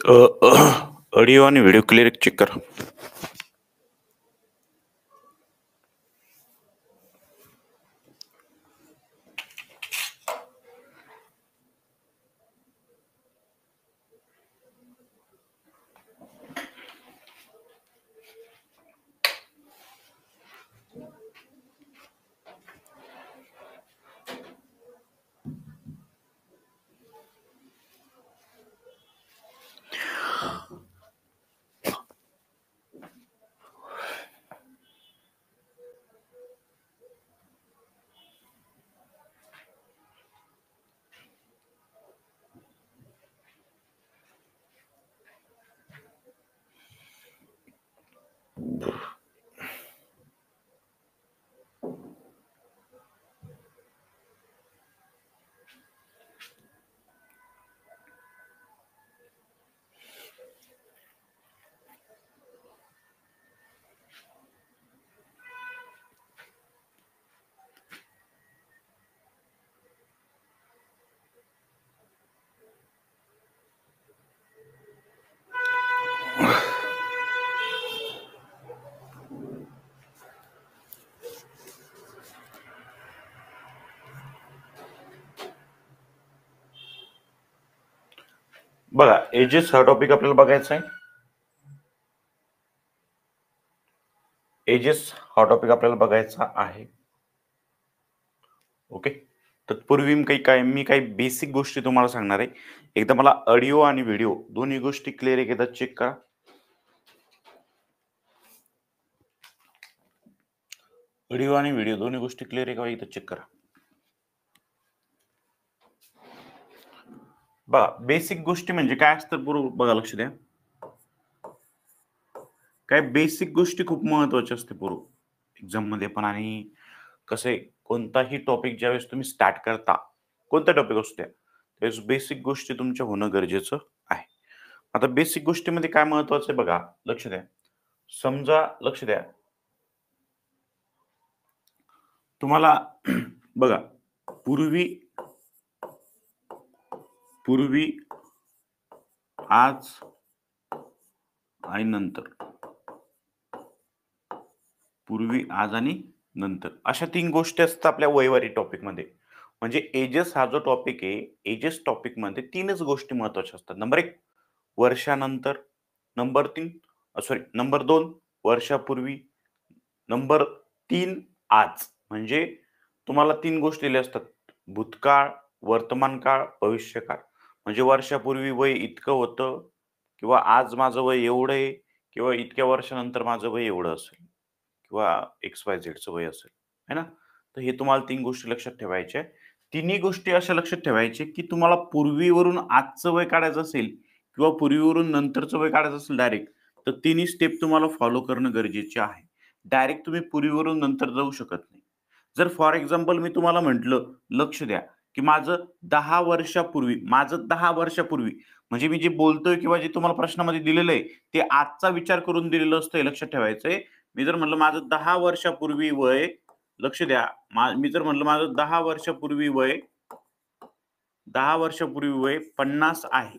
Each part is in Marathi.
ऑडिओ आणि व्हिडिओ क्लिअर चेक करा. बघा, एजेस हा टॉपिक आपल्याला बघायचा आहे. एजेस हा टॉपिक आपल्याला बघायचा आहे. ओके, तत्पूर्वी मी काही बेसिक गोष्टी तुम्हाला सांगणार आहे. एकदा मला ऑडिओ आणि व्हिडिओ दोन्ही गोष्टी क्लिअर एकदा चेक करा. ऑडिओ आणि व्हिडिओ दोन्ही गोष्टी क्लिअर आहे का एकदा चेक करा. बघा, बेसिक गोष्टी म्हणजे काय असतं बरोबर बघा, लक्ष द्या. काय बेसिक गोष्टी खूप महत्वाच्या असते पूर्व एक्झाम मध्ये पण. आणि कसं आहे, कोणताही टॉपिक ज्यावेळेस तुम्ही स्टार्ट करता, कोणता टॉपिक असू द्या, त्यावेळेस बेसिक गोष्टी तुमच्या होणं गरजेचं आहे. आता बेसिक गोष्टीमध्ये काय महत्वाचं आहे बघा, लक्ष द्या. समजा, लक्ष द्या, तुम्हाला बघा, पूर्वी आज आणि नंतर, पूर्वी आज आणि नंतर अशा 3 गोष्टी असतात आपल्या वयवारी टॉपिक मध्ये. म्हणजे एजेस हा जो टॉपिक आहे, एजेस टॉपिक मध्ये 3च गोष्टी महत्वाच्या असतात. नंबर 1 वर्षानंतर, नंबर 2 वर्षापूर्वी, नंबर 3 आज. म्हणजे तुम्हाला 3 गोष्टी दिल्या असतात: भूतकाळ, वर्तमान काळ, भविष्यकाळ. म्हणजे वर्षापूर्वी वय इतकं होतं, किंवा आज माझं वय एवढं आहे, किंवा इतक्या वर्षानंतर माझं वय एवढं असेल, किंवा XYZचं वय असेल, है ना. तर हे तुम्हाला 3 गोष्टी लक्षात ठेवायच्या आहे. तिन्ही गोष्टी अशा लक्षात ठेवायच्या की तुम्हाला पूर्वीवरून आजचं वय काढायचं असेल, किंवा पूर्वीवरून नंतरचं वय काढायचं असेल डायरेक्ट, तर तिन्ही स्टेप तुम्हाला फॉलो करणं गरजेचे आहे. डायरेक्ट तुम्ही पूर्वीवरून नंतर जाऊ शकत नाही. जर फॉर एक्झाम्पल मी तुम्हाला म्हटलं, लक्ष द्या, की माझं 10 वर्षापूर्वी, म्हणजे मी जे बोलतोय किंवा जे तुम्हाला प्रश्नामध्ये दिलेलं आहे, ते आजचा विचार करून दिलेलं असतं, हे लक्षात ठेवायचंय. मी जर म्हणलं माझं 10 वर्षापूर्वी वय, लक्ष द्या, मी जर म्हणलं माझं 10 वर्षापूर्वी वय 50 आहे.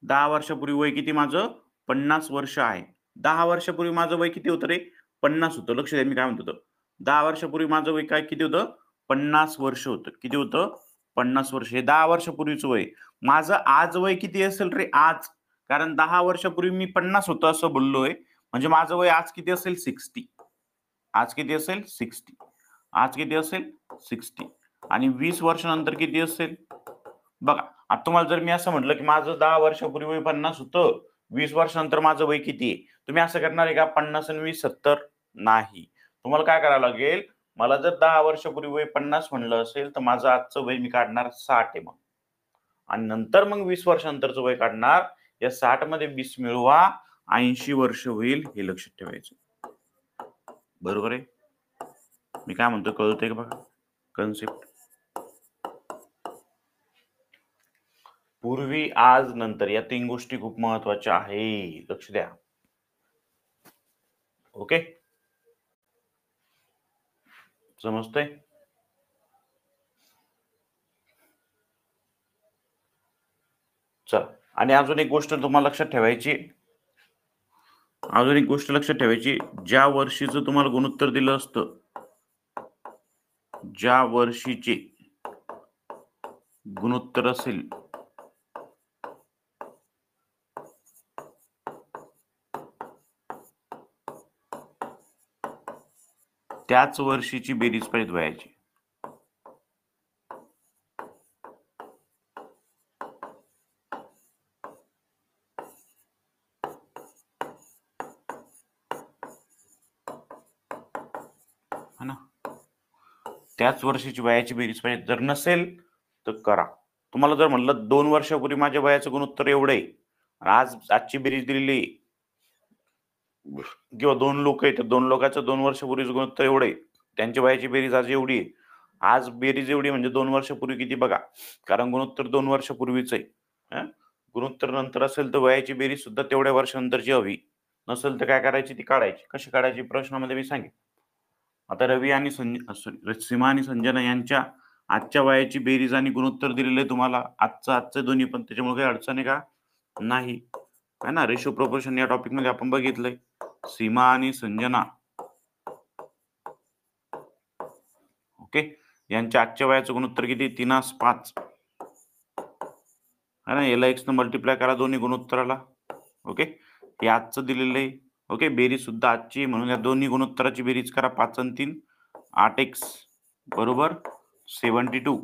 10 वर्षापूर्वी वय किती माझं? 50 वर्ष आहे. 10 वर्षापूर्वी माझं वय किती होतं रे? 50 होतं. लक्ष द्या मी काय म्हणत होतो. 10 वर्षापूर्वी माझं वय किती होतं? 50 वर्ष होतं. किती होतं? 50 वर्ष. हे 10 वर्षापूर्वीचं वय. माझं आज वय किती असेल रे आज? कारण 10 वर्षापूर्वी मी 50 होतं असं बोललोय. म्हणजे माझं वय आज किती असेल? 60. आज किती असेल? 60. आज किती असेल? 60. आणि 20 वर्षानंतर किती असेल? बघा, आता तुम्हाला जर मी असं म्हटलं, की माझं 10 वर्षापूर्वी वय 50 होतं, 20 वर्षानंतर माझं वय किती आहे? तुम्ही असं करणार आहे का? 50 आणि 20 70? नाही. तुम्हाला काय करावं लागेल? मला जर 10 वर्षापूर्वी वय 50 म्हणलं असेल, तर माझं आजचं वय मी काढणार 60 आहे मग. आणि नंतर मग 20 वर्षानंतरचं वय काढणार. या 60 मध्ये 20 मिळवा, 80 वर्ष होईल, हे लक्षात ठेवायचं. बरोबर आहे? मी काय म्हणतो कळतंय का बघा कन्सेप्ट? पूर्वी, आज, नंतर या 3 गोष्टी खूप महत्वाच्या आहे. लक्ष द्या. ओके, समजतंय? चला, आणि अजून एक गोष्ट तुम्हाला लक्षात ठेवायची, ज्या वर्षीचं तुम्हाला गुणोत्तर दिलं असतं, ज्या वर्षीचे गुणोत्तर असेल त्याच वर्षीची बेरीज पाहिजे वयाची. है ना, त्याच वर्षीची वयाची बेरीज पाहिजे. जर नसेल तर करा. तुम्हाला जर म्हणलं 2 वर्षापूर्वी माझ्या वयाचं गुणोत्तर एवढं आहे, आजची बेरीज दिलेली आहे, किंवा 2 लोक आहेत, 2 लोकांचं 2 वर्षापूर्वीचं गुणोत्तर एवढं आहे, त्यांच्या वयाची बेरीज आज एवढी आहे. आज बेरीज एवढी म्हणजे 2 वर्षापूर्वी किती बघा, कारण गुणोत्तर 2 वर्षापूर्वीच आहे. गुणोत्तर नंतर असेल तर वयाची बेरीज सुद्धा तेवढ्या वर्षानंतरची हवी. नसेल तर काय करायची, ती काढायची. कशी काढायची प्रश्नामध्ये मी सांगेन. आता रवी आणि सीमा आणि संजना यांच्या आजच्या वयाची बेरीज आणि गुणोत्तर दिलेलं आहे तुम्हाला. आजचं दोन्ही पण, त्याच्यामुळे काही अडचण आहे का? नाही. आहे ना, रेशो प्रोपोर्शन या टॉपिक मध्ये आपण बघितलंय. सीमा आणि संजना, ओके, यांच्या आजच्या वयाचं गुणोत्तर किती? 3:5. है ना, याला x न मल्टिप्लाय करा दोन्ही गुणोत्तराला. ओके, हे आजचं दिलेलं आहे. ओके, बेरीज सुद्धा आजची, म्हणून या दोन्ही गुणोत्तराची बेरीज करा. 5 आणि 3 8x बरोबर 72.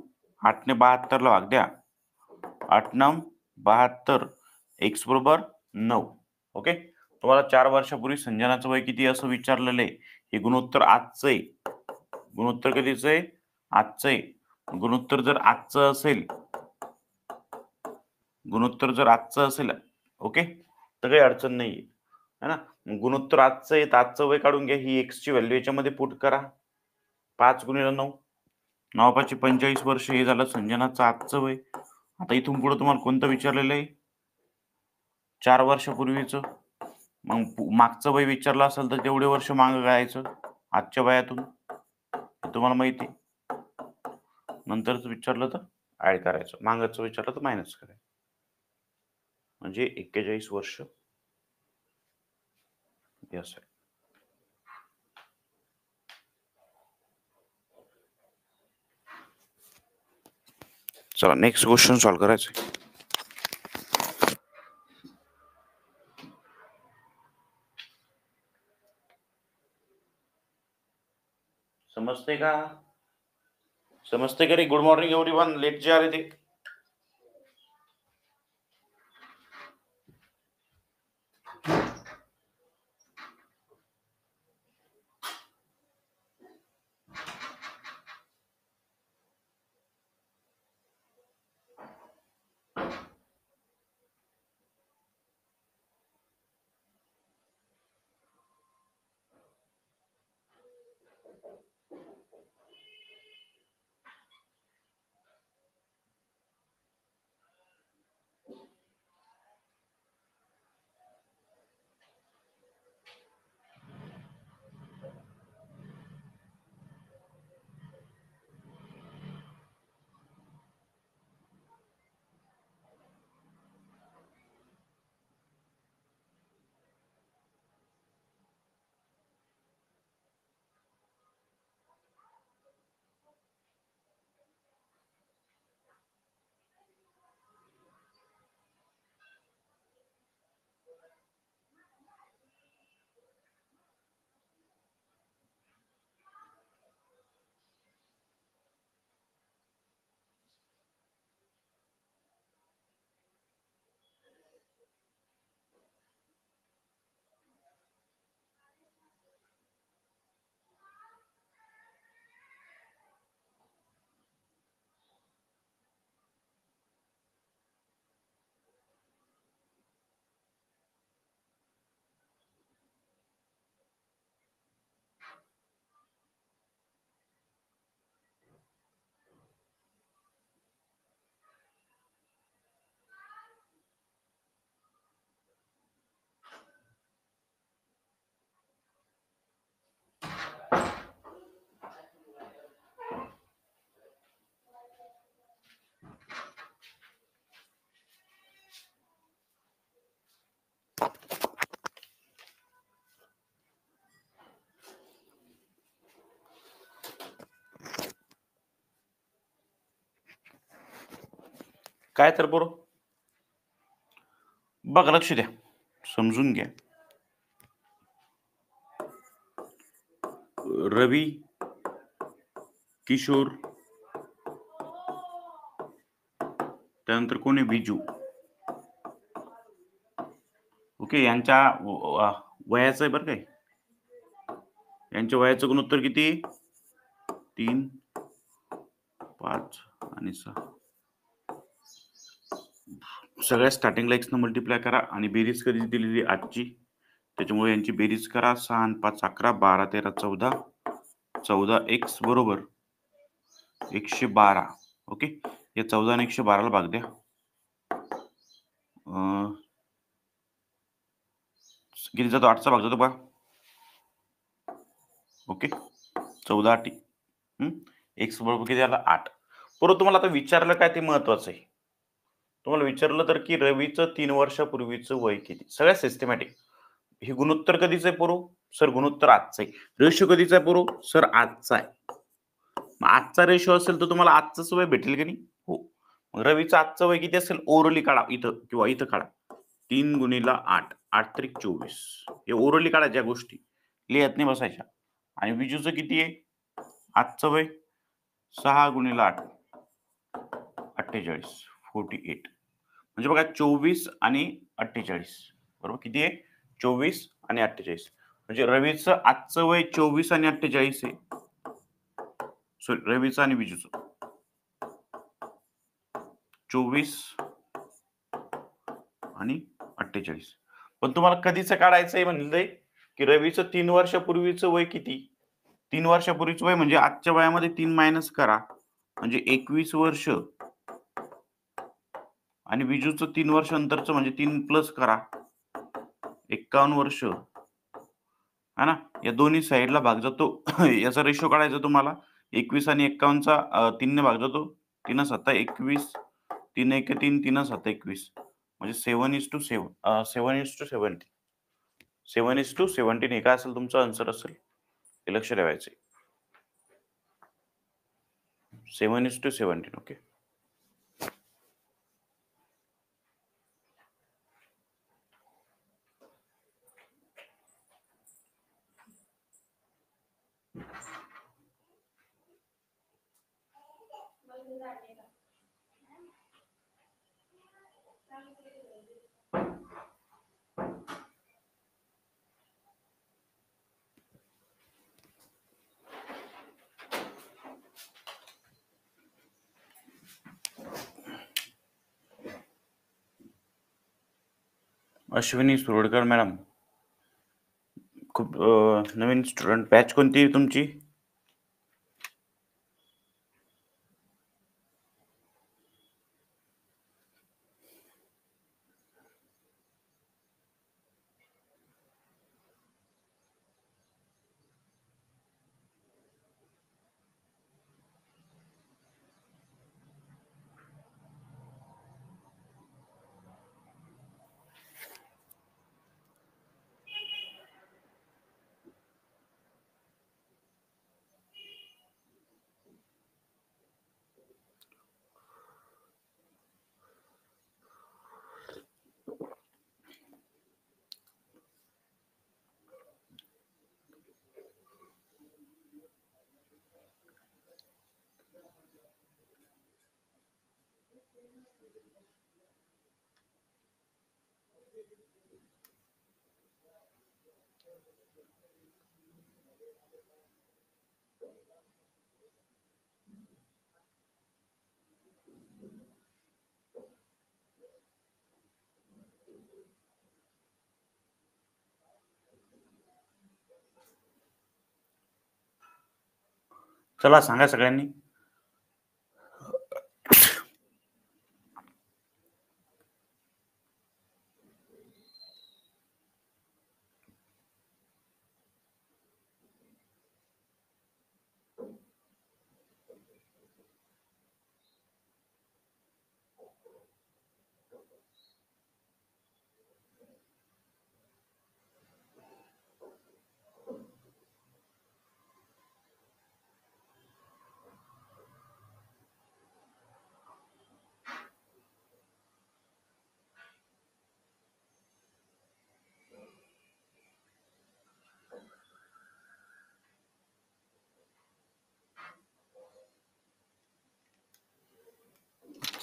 8 ने 72 ला भाग द्या. 8 72, x बरोबर 9. ओके, तुम्हाला 4 वर्षापूर्वी संजनाचं वय किती असं विचारलेलं आहे. हे गुणोत्तर आजचं आहे. गुणोत्तर कधीचं आहे? आजचं आहे. गुणोत्तर जर आजचं असेल, ओके, तर काही अडचण नाहीये. है ना, गुणोत्तर आजचं आहे, आजचं वय काढून घ्या. ही x ची व्हॅल्यू याच्यामध्ये पुट करा. 5 गुणिले 9, 9×5 45 वर्ष. हे झालं संजनाचं आजचं वय. आता इथून पुढे तुम्हाला कोणतं विचारलेलं आहे? 4 वर्षापूर्वीचं. मग मागचं वय विचारलं असेल तर तेवढे वर्ष मागं गायचं आजच्या वयातून, तुम्हाला माहिती. नंतरच विचारलं तर ऍड करायचं, मागचं विचारलं तर मायनस करायचं, म्हणजे 41 वर्ष. यस. चला नेक्स्ट क्वेश्चन सॉल्व करायचं. समजते का? समजते का रे? Good morning everyone. लेट जे आले ते. काय तर पोरं? बघा लक्ष द्या. समजून घ्या. रवी, किशोर, त्यानंतर कोण आहे बिजू. ओके, यांच्या वयाचं आहे बरं काय. यांच्या वयाचं गुणोत्तर किती? 3, 5 आणि 6. सगळ्यात स्टार्टिंगला x न मल्टिप्लाय करा आणि बेरीज कधी दिलेली 8ची. त्याच्यामुळे यांची बेरीज करा. 6 आणि 5 11, 12 13 14. 14x बरोबर 112. ओके, या 14 आणि 112ला भाग द्या. किती जातो? 8चा भाग जातो बघा. ओके, 14 8. x बरोबर किती आला? 8. परत तुम्हाला आता विचारलं काय ते महत्वाचं आहे. तुम्हाला विचारलं तर की रवीचं 3 वर्षापूर्वीचं वय किती? सगळ्यात सिस्टमॅटिक. हे गुणोत्तर कधीचं आहे पोरो? सर गुणोत्तर आजचं आहे. रेशो कधीचा आहे पोरो? सर आजचा आहे. मग आजचा रेशो असेल तर तुम्हाला आजचंच वय भेटेल की नाही? हो. मग रवीचं आजचं वय किती असेल? ओरली काढा इथं किंवा इथं काढा. 3 गुणिला 8, 8 त्रिक 24. हे ओरली काढायच्या गोष्टी, लिहत नाही बसायच्या. आणि विजूचं किती आहे आजचं वय? 6 गुणिला 8, 48, 48. म्हणजे बघा 24 आणि 48 बरोबर किती आहे? 24 आणि 48. म्हणजे रवीचं आजचं वय 24 आणि 48 आहे. सॉरी, रवीचं आणि विजूचं 24 आणि 48. पण तुम्हाला कधीचं काढायचंय म्हणलंय की रवीचं 3 वर्षापूर्वीचं वय किती? 3 वर्षापूर्वीचं वय म्हणजे आजच्या वयामध्ये 3 मायनस करा म्हणजे 21 वर्ष आणि विजूचं 3 वर्ष नंतरचं म्हणजे 3 प्लस करा 51 वर्ष. है ना? या दोन्ही साईडला भाग जातो. याचा रेशो काढायचा तुम्हाला. 21 आणि 51चा 3 ने भाग जातो. 3 7 21, 3 1 3, 3 7 21. म्हणजे 7:7. 7:17. 7:17 हे काय असेल तुमचं आन्सर असेल? हे लक्ष ठेवायचंय. 7:17. ओके. अश्विनी सुरडकर मॅडम, खूप नवीन स्टुडंट. बॅच कोणती आहे तुमची? चला सांगा सगळ्यांनी.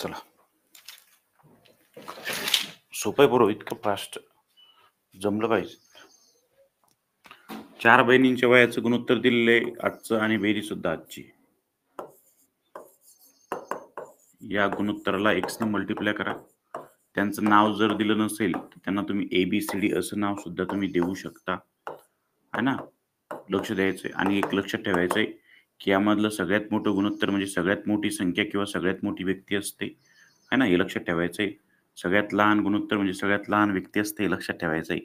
चला, सोपं आहे बरोबर, इतकं फास्ट जमलं पाहिजे. 4 बहिणींच्या वयाचं गुणोत्तर दिलेलं आहे आजचं आणि बेरीज सुद्धा आजची. या गुणोत्तराला x ने मल्टिप्लाय करा. त्यांचं नाव जर दिलं नसेल तर त्यांना तुम्ही ABCD असं नाव सुद्धा तुम्ही देऊ शकता, है ना. लक्ष द्यायचंय आणि एक लक्षात ठेवायचंय की यामधलं सगळ्यात मोठं गुणोत्तर म्हणजे सगळ्यात मोठी संख्या किंवा सगळ्यात मोठी व्यक्ती असते, है ना. हे लक्षात ठेवायचंय. सगळ्यात लहान गुणोत्तर म्हणजे सगळ्यात लहान व्यक्ती असते, हे लक्षात ठेवायचंय.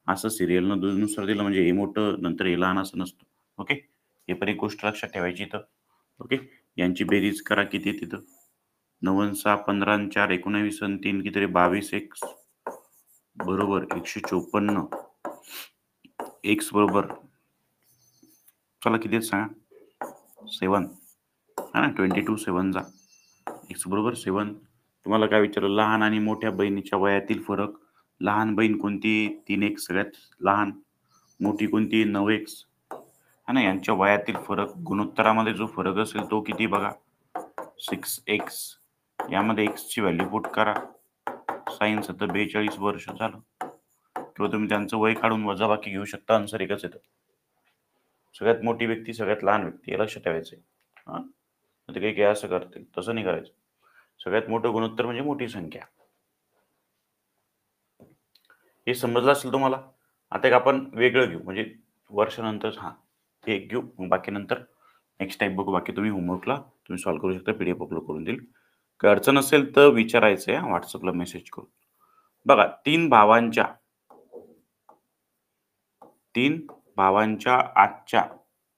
असं सिरियल नुसार दिलं म्हणजे हे मोठं नंतर हे लहान असं नसतं. ओके, हे पण एक गोष्ट लक्षात ठेवायची इथं. ओके, यांची बेरीज करा किती तिथं. 9 6 15 4 19 आणि 3 किती रे 22 x बरोबर 154. x बरोबर चला किती आहेत सांगा. 7 है ना. 22 7 जा x बरोबर 7. तुम्हाला काय विचारलं, लहान आणि मोठ्या बहिणीच्या वयातील फरक. लहान बहीण कोणती? 3x सगळ्यात लहान. मोठी कोणती? 9x है ना. यांच्या वयातील फरक गुणोत्तरामध्ये जो फरक असेल तो किती बघा, 6x. यामध्ये x ची व्हॅल्यू पुट करा. साइन 42 वर्ष झालं. किंवा तुम्ही त्यांचं वय काढून वजाबाकी घेऊ शकता, आन्सर एकच येतं. सगळ्यात मोठी व्यक्ती सगळ्यात लहान व्यक्ती, हे लक्षात ठेवायचंय. हा, ते काही असं करतील, तसं नाही करायचं. सगळ्यात मोठं गुणोत्तर म्हणजे मोठी संख्या. हे समजलं असेल तुम्हाला. आता एक आपण वेगळं घेऊ, म्हणजे वर्षानंतर. हा, हे एक घेऊ, मग बाकी नंतर नेक्स्ट टाइम बघू. बाकी तुम्ही होमवर्कला तुम्ही सॉल्व्ह करू शकता, PDF अपलोड करून देईल. काही अडचण असेल तर विचारायचंय, व्हॉट्सअपला मेसेज करून. बघा, तीन भावांच्या आजच्या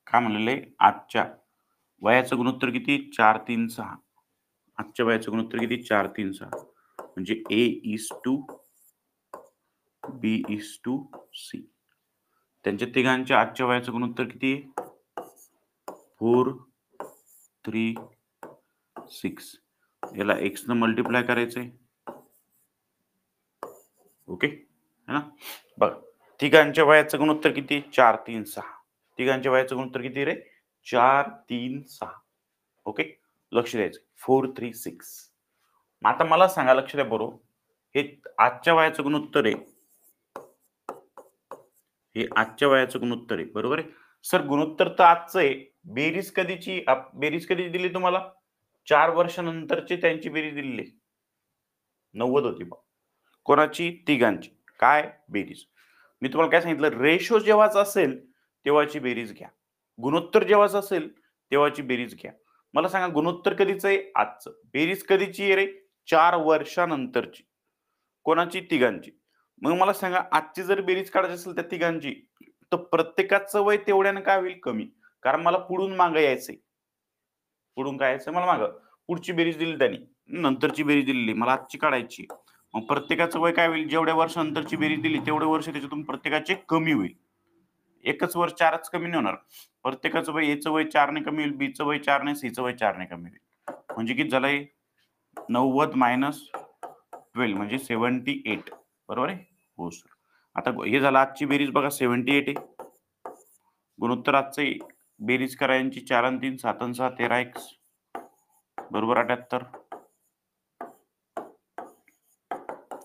काय म्हणलेले आजच्या वयाचं गुणोत्तर किती? 4 3 6. आजच्या वयाचं गुणोत्तर किती? 4 3 6. म्हणजे A:B:C. त्यांच्या तिघांच्या आजच्या वयाचं गुणोत्तर किती? 4 3 6. याला x न मल्टिप्लाय करायचंय. ओके, है ना. बघा, तिघांच्या वयाचं गुणोत्तर किती? 4 3 6. तिघांच्या वयाचं गुणोत्तर किती रे? 4 3 6. ओके, लक्ष द्यायचं. 4 3 6. आता मला सांगा, लक्ष द्या बरोबर. हे आजच्या वयाचं गुणोत्तर आहे. हे आजच्या वयाचं गुणोत्तर आहे, बरोबर आहे. सर गुणोत्तर तर आजचं आहे. बेरीज कधीची? बेरीज कधी दिली तुम्हाला? 4 वर्षानंतरची त्यांची बेरीज दिलेली. 90 होती बघ. कोणाची? तिघांची. काय? बेरीज. मी तुम्हाला काय सांगितलं, रेशो जेव्हाच असेल तेव्हाची बेरीज घ्या. गुणोत्तर जेव्हाच असेल तेव्हाची बेरीज घ्या. मला सांगा, गुणोत्तर कधीच आहे? आजचं. बेरीज कधीची आहे रे? 4 वर्षानंतरची. कोणाची? तिघांची. मग मला सांगा, आजची जर बेरीज काढायची असेल त्या तिघांची, तर प्रत्येकाचं वय तेवढ्यानं काय होईल? कमी. कारण मला पुढून मागं यायचंय. पुढून काय यायचं मला? मागं. पुढची बेरीज दिली त्यांनी, नंतरची बेरीज दिलेली, मला आजची काढायची. मग प्रत्येकाचं वय काय होईल? जेवढ्या वर्षानंतरची बेरीज दिली तेवढे वर्ष त्याच्यातून प्रत्येकाचे कमी होईल. एकच वर्ष 4च कमी नाही होणार. प्रत्येकाचं वय, Aचं वय 4 ने कमी होईल, Bचं वय 4 ने, Cचं वय 4 ने कमी होईल. म्हणजे किती झालंय? 90 -12 म्हणजे 78. बरोबर आहे? हो सर. आता हे झालं आजची बेरीज बघा, 78 आहे. गुणोत्तर आजचं आहे. बेरीज करा यांची. 4 आणि 3 7 आणि 6 13x बरोबर 78.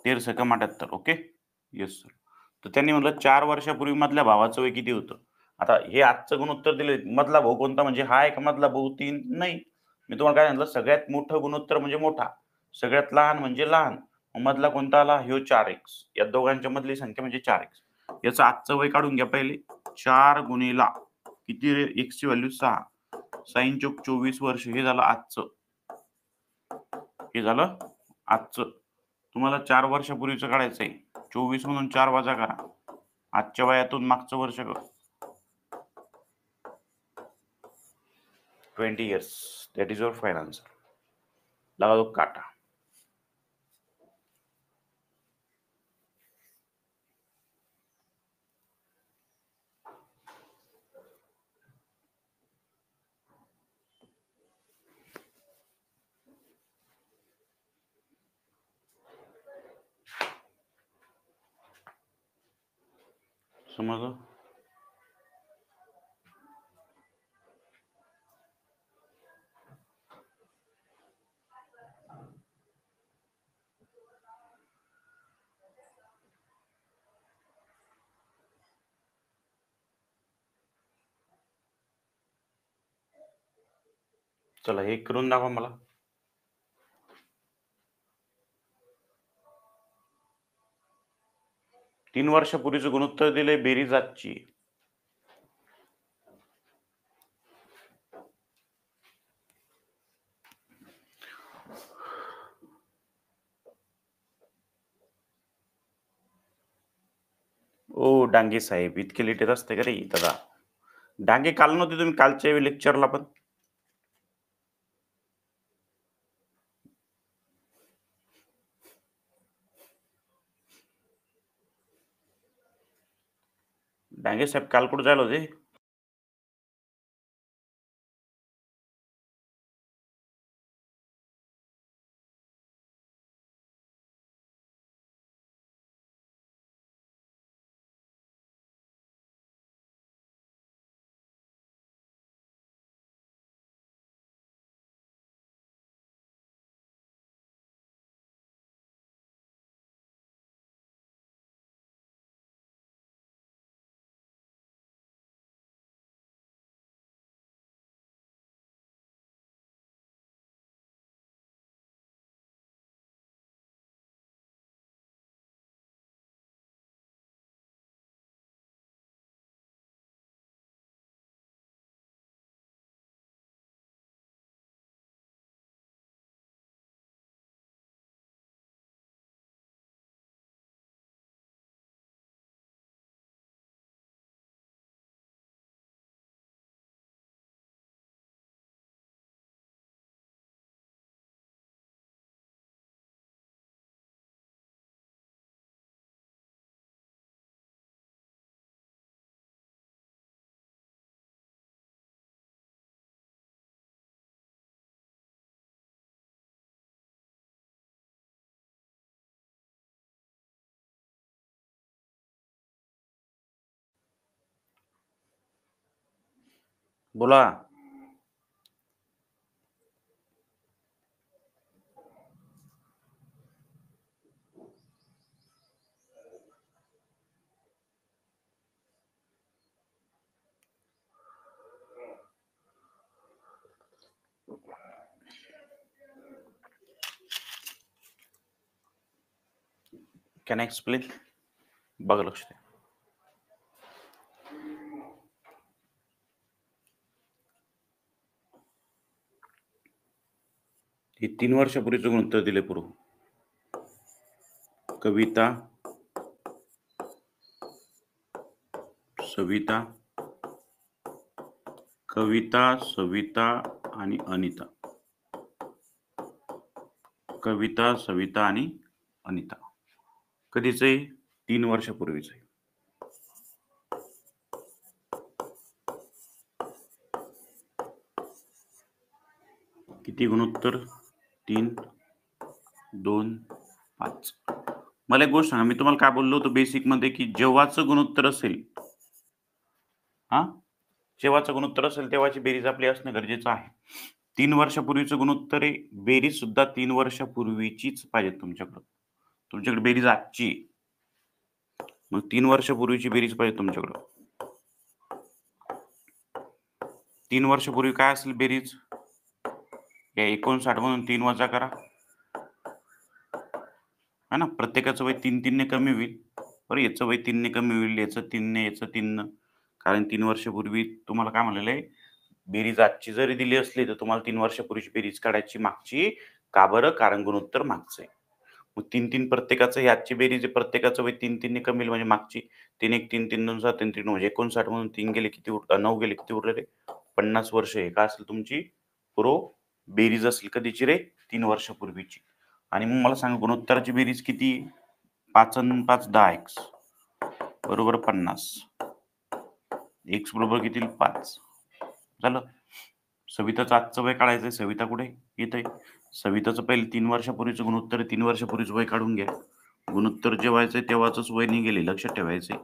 13 सकम 78. Okay, yes sir. तर त्यांनी म्हटलं 4 वर्षापूर्वी मधल्या भावाचं वय किती होतं. आता हे आजचं गुणोत्तर दिले. मधला भाऊ कोणता म्हणजे हा आहे का मधला भाऊ? 3 नाही. मी तुम्हाला काय म्हटलं, सगळ्यात मोठं गुणोत्तर म्हणजे मोठा, सगळ्यात लहान म्हणजे लहान. मधला कोणता आला? ह्यो 4x. या दोघांच्या मधली संख्या म्हणजे 4x. याचं आजचं वय काढून घ्या पहिले. 4 गुणिला किती रे? x ची व्हॅल्यू 6. साइन चोक 24 वर्ष. हे झालं आजचं. हे झालं आजचं. तुम्हाला 4 वर्षापूर्वीचं काढायचंय. 24 मधून 4 वजा करा. आजच्या वयातून मागचं वर्ष करा. 20 years. That is your final answer. लगा दो काटा. समजलं? चला हे करून दाखवा मला. तीन वर्षापूर्वीचं गुणोत्तर दिलंय बेरीज आजची. ओ डांगे साहेब, इतके लेट येत असते का रे दादा? डांगे काल नव्हते तुम्ही कालच्या लेक्चरला पण? डांगे साहेब काल कुठे जायला होते? बोला. Can I explain? बघा लक्ष द्या. हे 3 वर्षापूर्वीचं गुणोत्तर दिले पूर्व. कविता, सविता, सविता आणि अनिता. कविता, सविता आणि अनिता. कधीच आहे? 3 वर्षापूर्वीच आहे. किती गुणोत्तर? 3, 2, 5. मला एक गोष्ट सांगा, मी तुम्हाला काय बोललो होतो बेसिक मध्ये की जेव्हाचं गुणोत्तर असेल, जेव्हाचं गुणोत्तर असेल तेव्हाची बेरीज आपली असणं गरजेचं आहे. 3 वर्षापूर्वीचं गुणोत्तर आहे, बेरीज सुद्धा 3 वर्षापूर्वीचीच पाहिजे तुमच्याकडं. तुमच्याकडे बेरीज आजची, मग 3 वर्षापूर्वीची बेरीज पाहिजे तुमच्याकडं. 3 वर्षापूर्वी काय असेल बेरीज? या 59 मधून 3 वजा करा, है ना. प्रत्येकाचं वय 3-3 ने कमी होईल. बरं, याचं वय 3 ने कमी होईल, याचं 3 ने, याचं 3 न. कारण 3 वर्षापूर्वी तुम्हाला काय म्हणलेलं आहे, बेरीज आजची जरी दिली असली तर तुम्हाला 3 वर्षापूर्वीची बेरीज काढायची मागची. का बरं? कारण गुणोत्तर मागचं आहे. मग 3-3 प्रत्येकाचं, ही आजची बेरीज आहे, प्रत्येकाचं वय 3-3 ने कमी होईल म्हणजे मागची. 3 1 3 3 2 7 3 3 म्हणजे 59 मधून 3 गेले किती 9 गेले किती उरले रे? 50 वर्ष. आहे का असेल तुमची पूर्व बेरीज असेल कधीची रे? 3 वर्षापूर्वीची. आणि मग मला सांगा गुणोत्तराची बेरीज किती? 5 अन् 5 10x बरोबर 50. x बरोबर किती? 5. झालं. सविताचं आजचं वय काढायचंय. सविता कुठे? इथे. सविताचं पहिले 3 वर्षापूर्वीचं गुणोत्तर, 3 वर्षापूर्वीचं वय काढून घ्या. गुणोत्तर जेव्हायचंय तेव्हाच वय निघेल, लक्षात ठेवायचंय.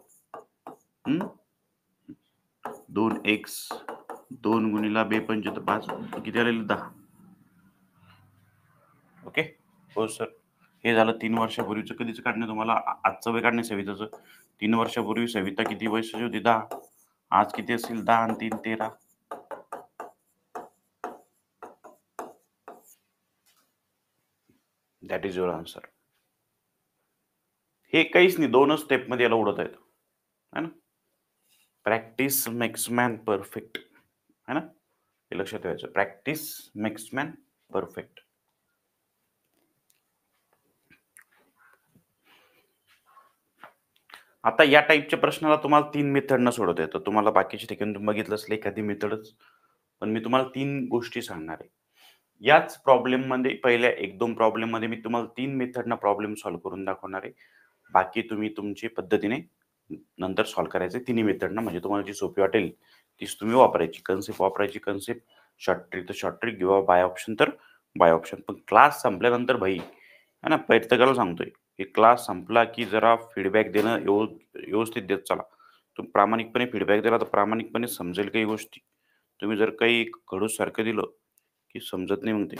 2x 2 गुणिला 2 पंच 5 किती आलेलं? 10. ओके. हो सर. हे झालं 3 वर्षापूर्वीचं. कधीच काढणं तुम्हाला आजचं वय काढणे सविताचं. 3 वर्षापूर्वी सविता किती वर्षाची होती? 10. आज किती असेल? 10 आणि 3 13. That is your answer. हे काहीच नाही, 2च स्टेपमध्ये याला उडवता येतं. है ना? Practice makes man perfect. है ना? हे लक्षात ठेवायचं. Practice makes man perfect. आता या टाईपच्या प्रश्नाला तुम्हाला 3 मेथडनं सोडवता येतं. तुम्हाला बाकीच्या ठिकाणी तुम्ही बघितलं असेल एखादी मेथडच. पण मी तुम्हाला 3 गोष्टी सांगणार आहे. याच प्रॉब्लेममध्ये पहिल्या 1-2 प्रॉब्लेममध्ये मी तुम्हाला 3 मेथडनं प्रॉब्लेम सॉल्व्ह करून दाखवणार आहे. बाकी तुम्ही तुमच्या पद्धतीने नंतर सॉल्व्ह करायचे तिन्ही मेथडनं, म्हणजे तुम्हाला जी सोपी वाटेल तीच तुम्ही वापरायची. कन्सेप्ट वापरायची, कन्सेप्ट. शॉर्ट ट्रिक तर शॉर्ट ट्रिक किंवा बाय ऑप्शन तर बाय ऑप्शन. पण क्लास संपल्यानंतर भाई, है ना, प्रत्येकाला सांगतोय की क्लास संपला की जरा फीडबॅक देणं व्यवस्थित देत चला. तुम्ही प्रामाणिकपणे फीडबॅक दिला तर प्रामाणिकपणे समजेल काही गोष्टी. तुम्ही जर काही खडूससारखं दिलं की समजत नाही मग ते.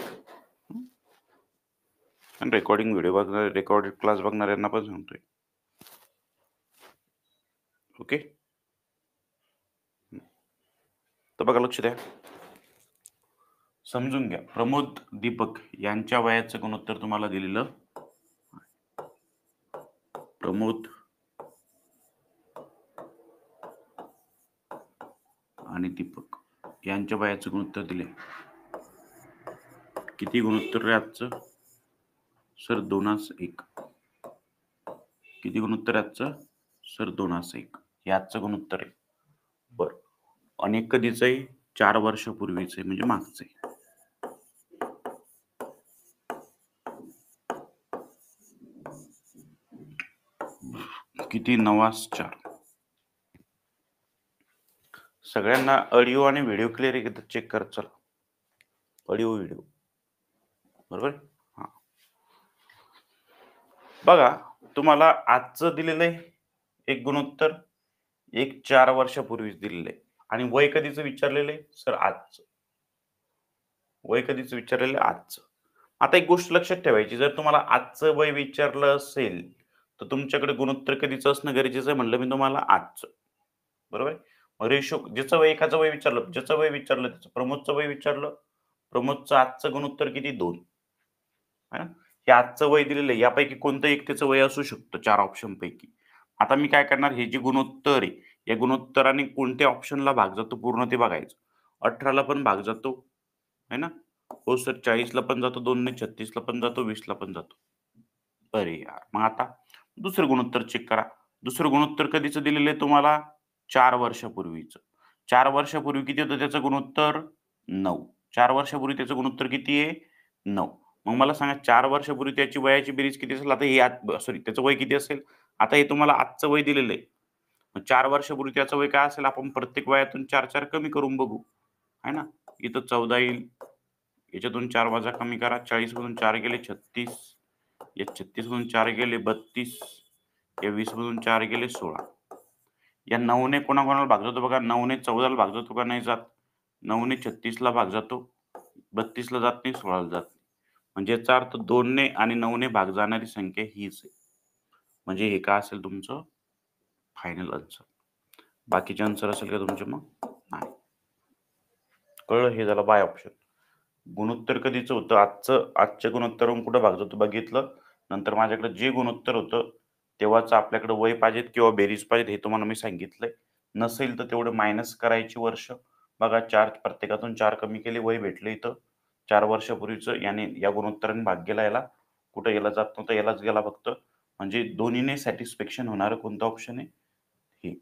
आणि रेकॉर्डिंग व्हिडिओ बघणार, रेकॉर्डेड क्लास बघणाऱ्यांना पण सांगतोय. ओके. तर बघा, लक्ष द्या, समजून घ्या. प्रमोद दीपक यांच्या वयाचं गुणोत्तर तुम्हाला दिलेलं. प्रमोद आणि दीपक यांच्या वयाचं गुणोत्तर दिले. किती गुणोत्तर आहे आजचं? सर 2:1. किती गुणोत्तर आहे आजचं? सर 2:1. हे आजचं गुणोत्तर आहे. बरं. अनेक कधीच आहे? 4 वर्षापूर्वीच आहे, म्हणजे मागचं आहे. किती? 9:4. सगळ्यांना ऑडिओ आणि व्हिडिओ क्लिअर आहे का चेक करत चला. ऑडिओ व्हिडिओ बरोबर. हा, बघा, तुम्हाला आजचं दिलेलं आहे एक गुणोत्तर, एक 4 वर्षापूर्वीच दिलेलं आहे. आणि वय कधीचं विचारलेलं आहे? सर आजचं. वय कधीचं विचारलेलं आहे? आजचं. आता एक गोष्ट लक्षात ठेवायची, जर तुम्हाला आजचं वय विचारलं असेल तर तुमच्याकडे गुणोत्तर कधीचं असणं गरजेचं आहे, म्हणलं मी तुम्हाला आजचं. बरोबर आहे. रेशो, ज्याचं वय, एकाचं वय विचारलं, ज्याचं वय विचारलं त्याचं, प्रमोदचं वय विचारलं, प्रमोदचं आजचं गुणोत्तर किती? 2. है ना? हे आजचं वय दिलेलं आहे. यापैकी कोणतं एक त्याचं वय असू शकतं 4 ऑप्शन पैकी. आता मी काय करणार, हे जे गुणोत्तर आहे, या गुणोत्तराने कोणत्या ऑप्शनला भाग जातो पूर्ण ते बघायचं. 18ला पण भाग जातो, है ना? हो सर, 40ला पण जातो, 2ने 36ला पण जातो, 20ला पण जातो. अरे यार, मग आता दुसरं गुणोत्तर चेक करा. दुसरं गुणोत्तर कधीचं दिलेलं आहे तुम्हाला? 4 वर्षापूर्वीचं. 4 वर्षापूर्वी किती होतं त्याचं गुणोत्तर? 9. 4 वर्षापूर्वी त्याचं गुणोत्तर किती आहे? 9. मग मला सांगा, 4 वर्षापूर्वी त्याची वयाची बेरीज किती असेल? आता हे सॉरी, त्याचं वय किती असेल? आता हे तुम्हाला आजचं वय दिलेलं आहे. मग 4 वर्षापूर्वी त्याचं वय काय असेल? आपण प्रत्येक वयातून 4-4 कमी करून बघू. आहे ना? इथं 14 येईल. याच्यातून 4 वजा कमी करा. 40 मधून 4 गेले 36. या 36 मधून 4 गेले 32. या 20 मधून 4 गेले 16. या 9ने कोणाकोणाला भाग जातो बघा. 9ने 14ला भाग जातो का? नाही जात. 9ने 36ला भाग जातो. 32ला जात नाही, 16ला जात नाही. म्हणजे याचा अर्थ 2ने आणि 9ने भाग जाणारी संख्या हीच आहे. म्हणजे हे काय असेल तुमचं फायनल आन्सर. बाकीचे आन्सर असेल का तुमचे? मग नाही. कळलं? हे झालं बाय ऑप्शन. गुणोत्तर कधीचं होतं? आजच्या गुणोत्तरावरून कुठं भाग जातो बघितलं. नंतर माझ्याकडे जे गुणोत्तर होतं तेव्हाच आपल्याकडे वय पाहिजेत किंवा बेरीज पाहिजेत हे तुम्हाला मी सांगितलंय. नसेल तर तेवढं मायनस करायची वर्ष. बघा, 4 प्रत्येकातून 4 कमी केले, वय भेटलं इथं 4 वर्षापूर्वीचं. याने या गुणोत्तराने भाग गेला याला. कुठं याला जात नव्हतं, यालाच गेला फक्त. म्हणजे दोन्हीने सॅटिस्फॅक्शन होणारं कोणतं ऑप्शन आहे? हे.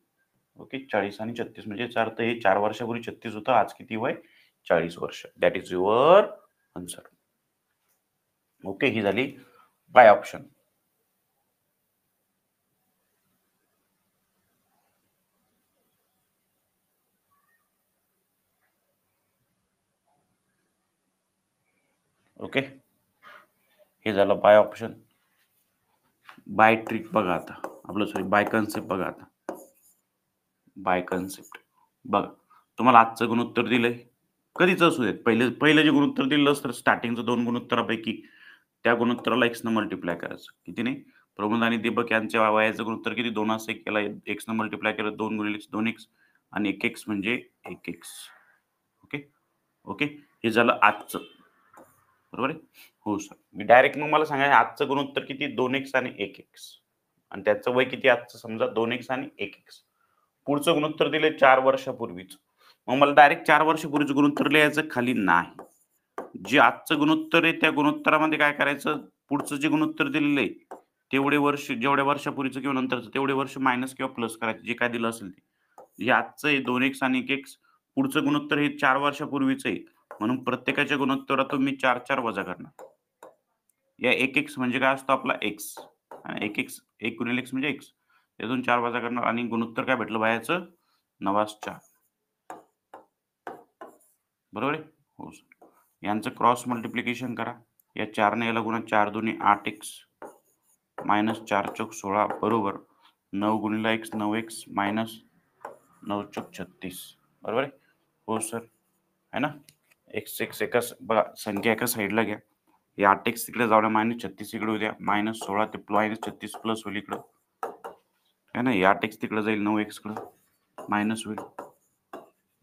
ओके. 40 आणि 36 म्हणजे याचा अर्थ हे 4 वर्षापूर्वी 36 होतं. आज किती वय? 40 वर्ष. That is your answer. Okay. ही झाली बाय ऑप्शन. ओके. हे झालं बाय ऑप्शन. बाय ट्रिक बघा आता. आपलं सॉरी, बाय कन्सेप्ट बघा आता. बाय कन्सेप्ट बघा. तुम्हाला आजचं गुणोत्तर दिलंय. कधीच असू देत. पहिलं जे गुणोत्तर दिलं असतं स्टार्टिंगचं 2 गुणोत्तरापैकी त्या गुणोत्तराला x न मल्टिप्लाय करायचं. कितीने? प्रमोद आणि दीपक यांच्या वयाचं गुणोत्तर किती? 2:1 केला. x न मल्टिप्लाय केलं 2 गुणिले x 2x आणि 1x म्हणजे 1x. ओके. ओके. हे झालं आजचं. बरोबर आहे. हो सर. मी डायरेक्ट मग मला सांगा आजचं गुणोत्तर किती 2x आणि 1x आणि त्याचं वय किती आजचं समजा 2x आणि 1x. पुढचं गुणोत्तर दिले 4 वर्षापूर्वीच. मग मला डायरेक्ट 4 वर्षापूर्वीचं गुणोत्तर लिहायचं खाली नाही. जे आजचं गुणोत्तर आहे त्या गुणोत्तरामध्ये काय करायचं, पुढचं जे गुणोत्तर दिलेलं आहे, तेवढे वर्ष जेवढ्या वर्षापूर्वीचं किंवा नंतरचं तेवढे वर्ष मायनस किंवा प्लस करायचं जे काय दिलं असेल ते. हे आजचं आहे 2x आणि 1x. पुढचं गुणोत्तर हे 4 वर्षापूर्वीचं आहे. म्हणून प्रत्येकाच्या गुणोत्तरातून मी 4 वजा करणार. या 1x म्हणजे काय असतो आपला x आणि 1x 1 गुणिले x म्हणजे x. त्यातून 4 वजा करणार आणि गुणोत्तर काय भेटलं बायाचं 9/4. बरोबर आहे? हो सर. यांचं क्रॉस मल्टिप्लिकेशन करा. या 4 ने याला गुणा 4 दुनी 8x मायनस 4 चौक 16 बरोबर 9 गुणिले x 9x मायनस 9 चौक 36. बरोबर आहे? हो सर. है ना? x एकाच बघा संख्या एका साईडला घ्या. हे 8x तिकडे जाऊ द्या मायनस 36 इकडे उद्या मायनस 16 ते मायनस 36 प्लस होईल इकडं. है ना? हे 8x तिकडे जाईल 9x कडं मायनस होईल.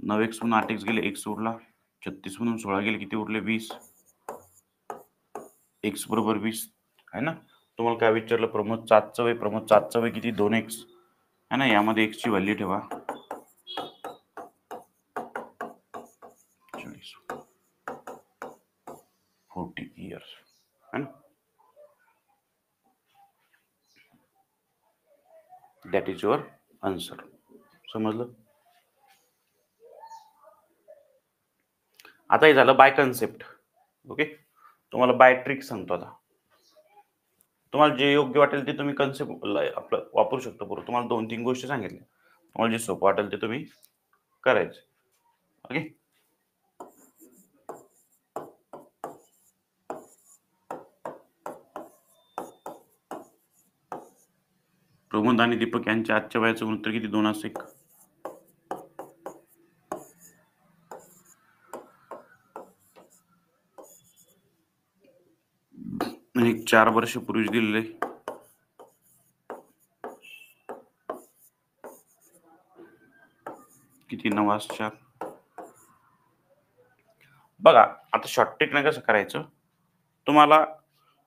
9x मधून 8x गेले x उरला. 36 मधून 16 गेले किती उरले 20. x बरोबर 20 आहे ना. तुम्हाला काय विचारलं प्रमोदचं आजचं वय किती 2x आहे ना. यामध्ये x ची व्हॅल्यू ठेवा 40 इयर्स है ना. That is your answer. समजलं. आता हे झालं बाय कन्सेप्ट. ओके. तुम्हाला बाय ट्रिक सांगतो आता. तुम्हाला जे योग्य वाटेल ते तुम्ही कन्सेप्ट आपलं वापरू शकता. बरोबर तुम्हाला 2-3 गोष्टी सांगितल्या. तुम्हाला जे सोपं वाटेल ते तुम्ही करायचं. ओके. प्रमोद आणि दीपक यांच्या आजच्या वयाचं गुणोत्तर किती 2:1. आणि 4 वर्षापूर्वी दिलेले किती 9/4. बघा आता शॉर्ट ट्रिकने कसं करायचं. तुम्हाला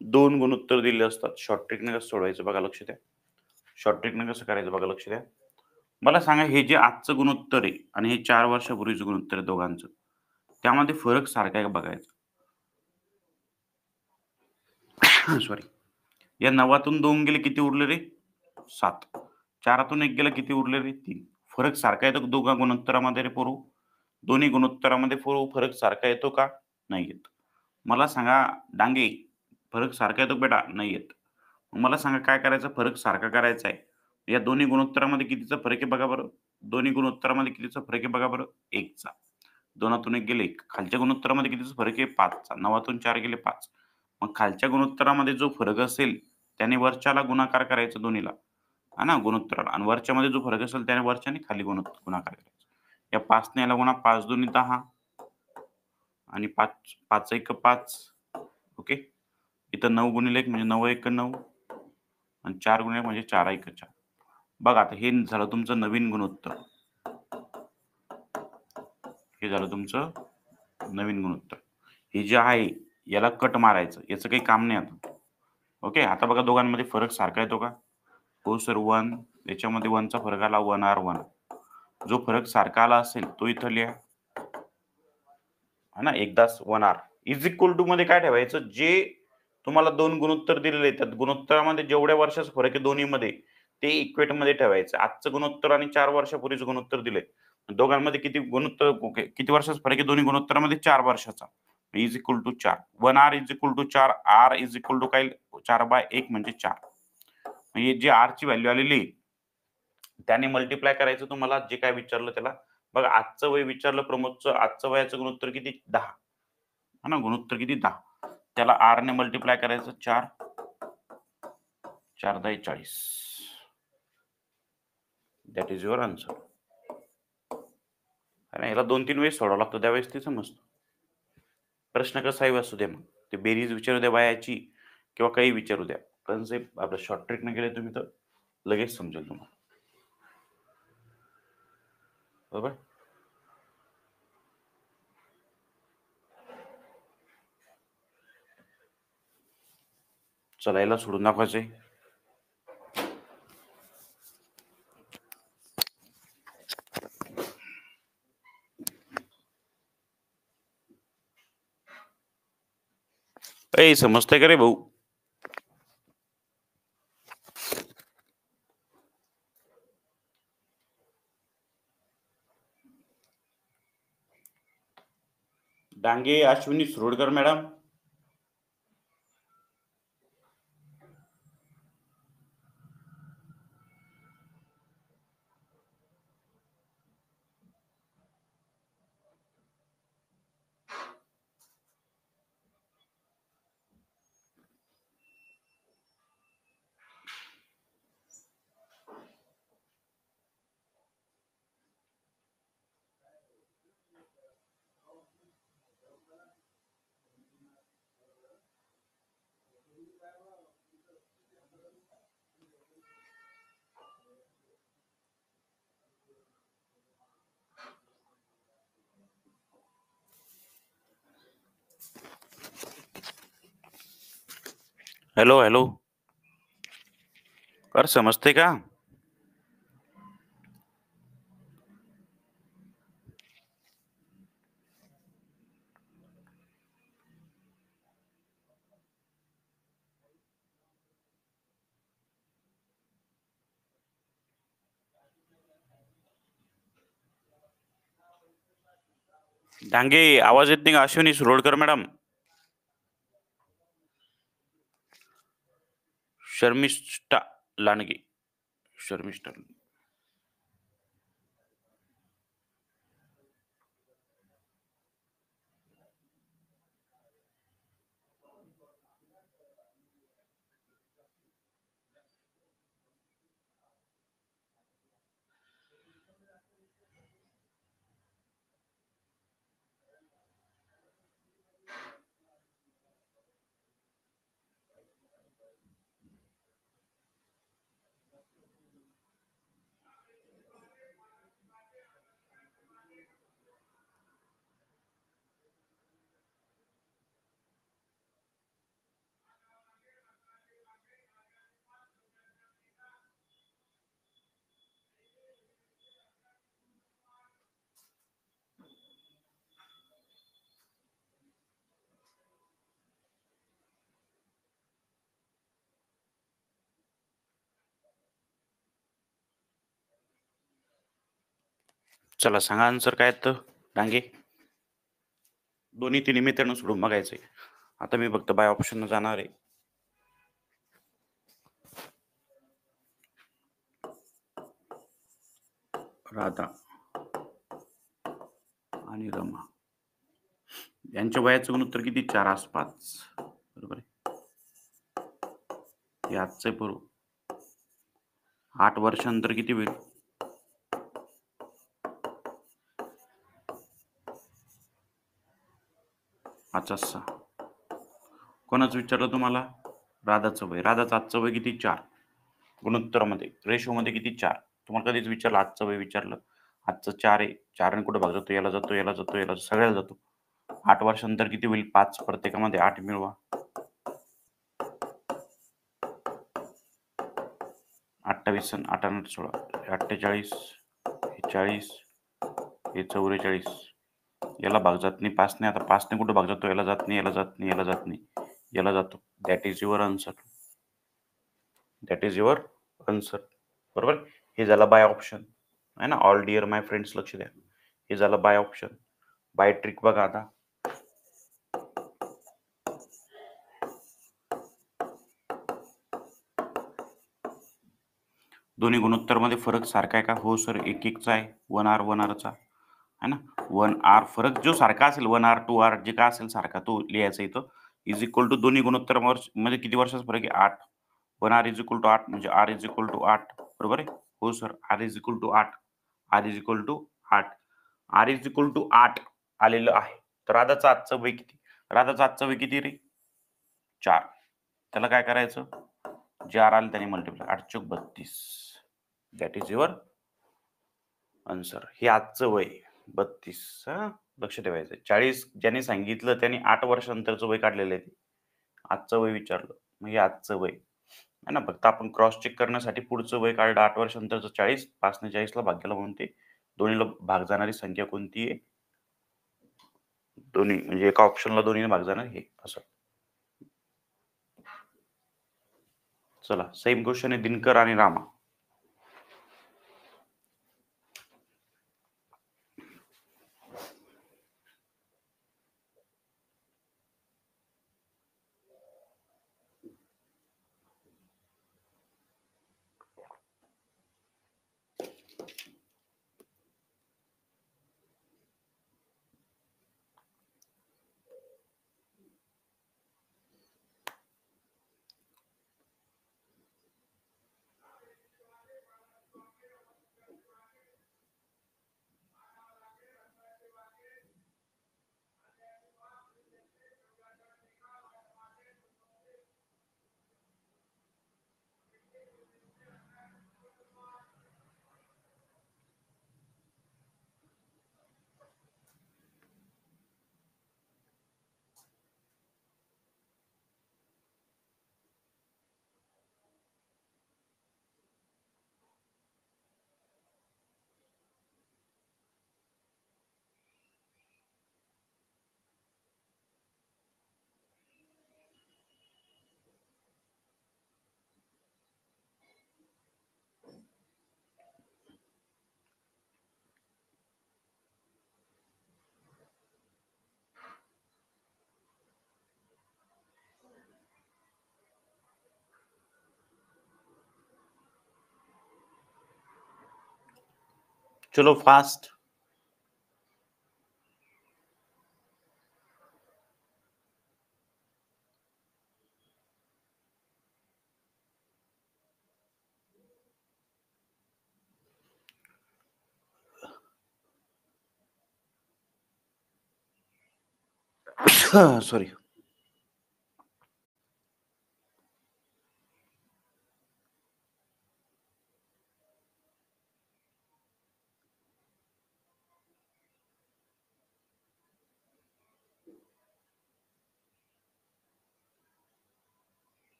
2 गुणोत्तर दिले असतात. शॉर्ट ट्रिकने कसं सोडवायचं बघा लक्ष द्या. शॉर्ट ट्रिकने कसं करायचं बघा लक्ष द्या. मला सांगा हे जे आजचं गुणोत्तर आहे आणि हे 4 वर्षापूर्वीचं गुणोत्तर आहे दोघांचं. त्यामध्ये फरक सारखा आहे का बघायचा. सॉरी. या 9तून 2 गेले किती उरले रे 7. 4तून 1 गेला किती उरले रे 3. फरक सारखा येतो दोघा गुणोत्तरामध्ये रे पोरू. दोन्ही गुणोत्तरामध्ये पोरू फरक सारखा येतो का नाही येत. मला सांगा डांगे फरक सारखा येतो बेटा नाही येत. मला सांगा काय करायचं फरक सारखा करायचा आहे. या दोन्ही गुणोत्तरामध्ये कितीचा फरक आहे बघा बरं. दोन्ही गुणोत्तरामध्ये कितीचा फरक आहे बघा बरं 1चा. 2तून 1 गेले 1. खालच्या गुणोत्तरामध्ये कितीचा फरक आहे 5चा. 9तून 4 गेले 5. मग खालच्या गुणोत्तरामध्ये जो फरक असेल त्याने वरच्याला गुणाकार करायचा दोन्हीला है ना गुणोत्तराला आणि वरच्यामध्ये जो फरक असेल त्याने वरच्याने खाली गुणाकार करायचा. या 5 ने याला गुणा 5 दुनी 10 आणि 5 1 5. ओके. इथं 9 गुणिले 1 म्हणजे 9 1 9 आणि 4 गुणिले म्हणजे 4 1 4. बघा आता हे झालं तुमचं नवीन गुणोत्तर. हे झालं तुमचं नवीन गुणोत्तर. हे जे आहे याला कट मारायचं. याचं काही काम नाही आता. ओके. आता बघा दोघांमध्ये फरक सारखा येतो का. हो सर 1. याच्यामध्ये 1 चा फरक आला 1R1. जो फरक सारखा आला असेल तो इथं लिहा है ना. एकदाच 1R इज इक्वल टू मध्ये काय ठेवायचं जे तुम्हाला 2 गुणोत्तर दिलेले आहेत त्यात गुणोत्तरामध्ये जेवढ्या वर्षाचा फरक आहे दोन्हीमध्ये ते इक्वेट मध्ये ठेवायचं. आजचं गुणोत्तर आणि 4 वर्षापूर्वीचं गुणोत्तर दिले. दोघांमध्ये किती गुणोत्तर किती वर्षाचा फरक आहे दोन्ही गुणोत्तरामध्ये 4 वर्षाचा. Is equal to 4. 1R is equal to 4. R is equal to काय 4/1 म्हणजे 4. म्हणजे जे R ची व्हॅल्यू आलेली त्याने मल्टिप्लाय करायचं तुम्हाला जे काय विचारलं त्याला. बघा आजचं वय विचारलं प्रमोदचं आजचं वयाचं गुणोत्तर किती 10 है ना. गुणोत्तर किती 10. त्याला R ने मल्टिप्लाय करायचं 4. 4 10 40. That is your answer. याला 2-3 वेळेस सोडावं लागतं त्यावेळेस ते समजतं. प्रश्न कसाही असू दे मग ते बेरीज विचारू द्या वयाची किंवा काही विचारू द्या. कन्सेप्ट आपलं शॉर्ट ट्रिकने गेले तुम्ही तर लगेच समजेल तुम्हाला. बरोबर. चला याला सोडून दाखवायचंय. ए समजतंय का रे भाऊ? Dange Ashwini Surodkar madam. Hello hello, कर समजते का? डांगे आवाज येत नाही का? अश्विनी सुरोडकर मॅडम. शर्मिष्ठा लांडगे. शर्मिष्ठा. चला सांगा आन्सर काय तर डांगे. दोन्ही तिन्ही मित्रांनो सोडून बघायचंय. आता मी फक्त बाय ऑप्शन जाणार आहे. राधा आणि रमा यांच्या वयाचं गुणोत्तर किती? 4 आसपास. बरोबर आहे. हे आजचं आहे बरोबर. 8 वर्षानंतर किती होईल? 5 कोणाचं विचारलं तुम्हाला? राधाचं वय. राधाचं आजचं वय किती? 4. गुणोत्तरमध्ये रेशोमध्ये किती? 4. तुम्हाला कधीच विचारलं आजचं वय विचारलं. आजचं 4 आहे. 4 ने कुठं भाग जातो? याला जातो, याला जातो, याला सगळ्याला जातो. 8 वर्षानंतर किती होईल? 5. प्रत्येकामध्ये 8 मिळवा. 28 आणि 8 आणि 16. 48, हे 40, हे 44. याला भाग जात नाही 5 ने. आता 5 ने कुठं भाग जातो? याला जात नाही, याला जात नाही, याला जात नाही, याला जातो. That is your answer. That is your answer. बरोबर. हे झालं बाय ऑप्शन आहे ना. ऑल डिअर माय फ्रेंड्स लक्ष द्या. हे झालं बाय ऑप्शन. बाय ट्रिक बघा आता. दोन्ही गुणोत्तरमध्ये फरक सारखा आहे का? हो सर, एक एकचा आहे. 1R 1Rचा आहे ना. 1R फरक जो सारखा असेल 1R 2R जे काय असेल सारखा तो लिहायचा इथं. इज इक्वल टू दोन्ही गुणोत्तर मध्ये किती वर्षाचा फरक आहे? 8. 1R इज इक्वल टू 8 म्हणजे R इज इक्वल टू 8. बरोबर आहे. हो sir, R is equal to 8. R is equal to 8. R is equal to 8 आलेलं आहे. तर राधाचं आजचं वय किती? राधाचं आजचं वय किती रे? 4. त्याला काय करायचं? जे R आले त्याने मल्टिप्लाय. 8 चोक 32. That is your answer. हे आजचं वय 32. लक्ष ठेवायचं. 40 ज्याने सांगितलं त्याने 8 वर्षानंतरचं वय काढलेलं आहे. आजचं वय विचारलं मग हे आजचं वय आहे ना. फक्त आपण क्रॉस चेक करण्यासाठी पुढचं वय काढलं 8 वर्षानंतरचं 40, 5 ने 40ला भाग केला म्हणून ते दोन्हीला भाग जाणारी संख्या कोणती आहे? दोन्ही म्हणजे एका ऑप्शनला दोन्हीने भाग जाणार हे असं. चला सेम क्वेश्चन आहे दिनकर आणि रामा. चलो फास्ट. सॉरी.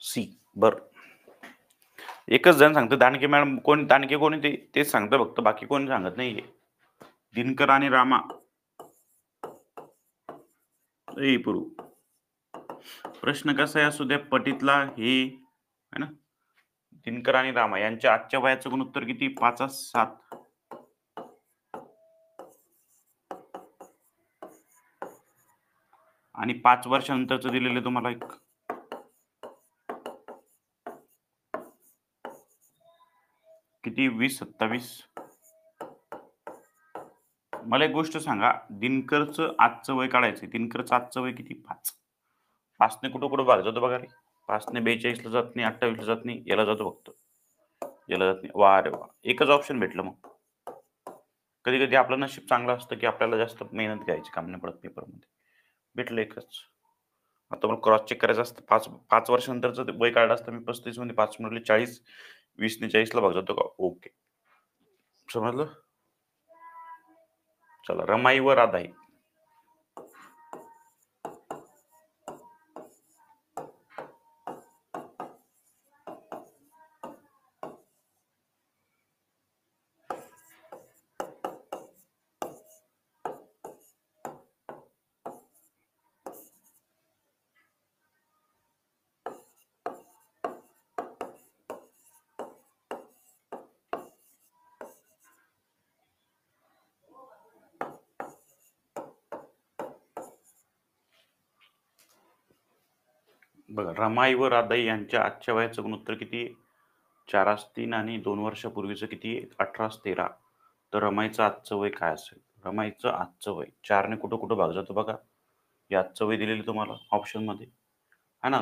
सी बर. एकच जण सांगतो दानके मॅडम. कोण दानके कोणी ते तेच सांगतं फक्त, बाकी कोणी सांगत नाहीये. दिनकर आणि रामा. ए पुरू प्रश्न कसा आहे असू द्या पटीतला हे है ना. दिनकर आणि रामा यांच्या आजच्या वयाचं गुणोत्तर किती? 5:7. आणि 5 वर्षानंतरचं दिलेलं तुम्हाला एक किती? 20-27. मला एक गोष्ट सांगा, दिनकरचं आजचं वय काढायचंय. दिनकरचं आजचं वय किती? 5. 5 ने कुठं भाग जातो बघा रे. 5 ने 42 ला जात नाही, 28 ला जात नाही, याला जातो फक्त. याला जात नाही. वा रे वा, एकच ऑप्शन भेटलं मग. कधी कधी आपलं नशीब चांगलं असतं की आपल्याला जास्त मेहनत घ्यायची काम नाही पडत पेपरमध्ये. भेटलं एकच. आता मला क्रॉस चेक करायचं असतं. 5 वर्षानंतरचं ते वय काढलं असतं मी. 35 मध्ये 5 गुणिले 40, 20 ने 40 ला भाग जातो का? ओके, समजलं. चला रमाई व राधाई. बघा, रमाई व राधाई यांच्या आजच्या वयाचं गुणोत्तर किती? 4:3 आणि 2 वर्षापूर्वीचं किती? 18:13. तर रमाईचं आजचं वय काय असेल? रमाईचं आजचं वय 4 ने कुठं कुठं भाग जातो बघा. हे आजचं वय दिलेलं तुम्हाला ऑप्शनमध्ये है ना.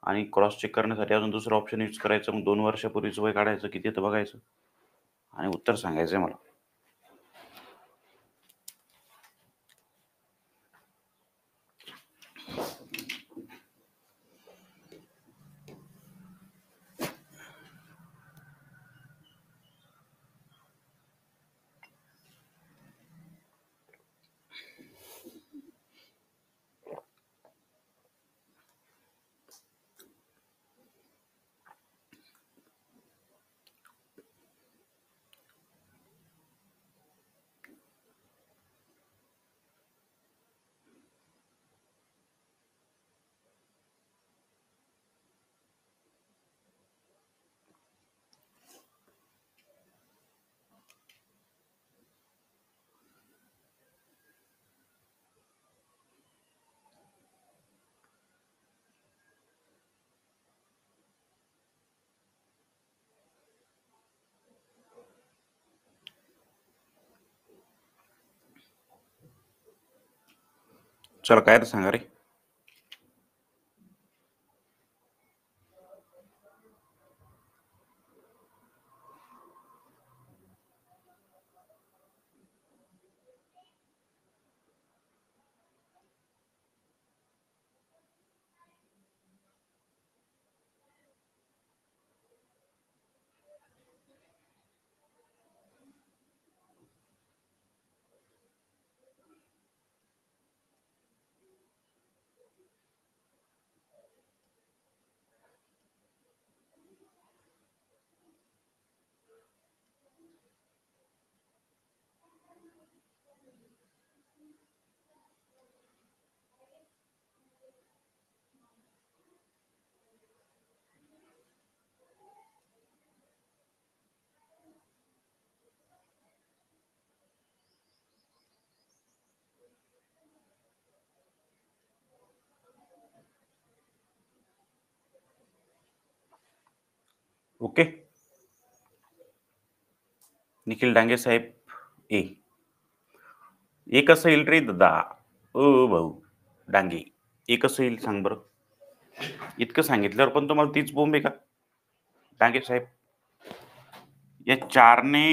आणि क्रॉस चेक करण्यासाठी अजून दुसरं ऑप्शन यूज करायचं. मग 2 वर्षापूर्वीचं वय काढायचं, किती येतं बघायचं आणि उत्तर सांगायचंय मला. चला काय तर सांगा रे. ओके. निखिल डांगे साहेब ए. एक कसं येईल रे दादा? ओ भाऊ डांगे, एक कसं येईल सांग बरं? इतकं सांगितल्यावर पण तुम्हाला तीच बोंब आहे का? डांगे साहेब, या 4ने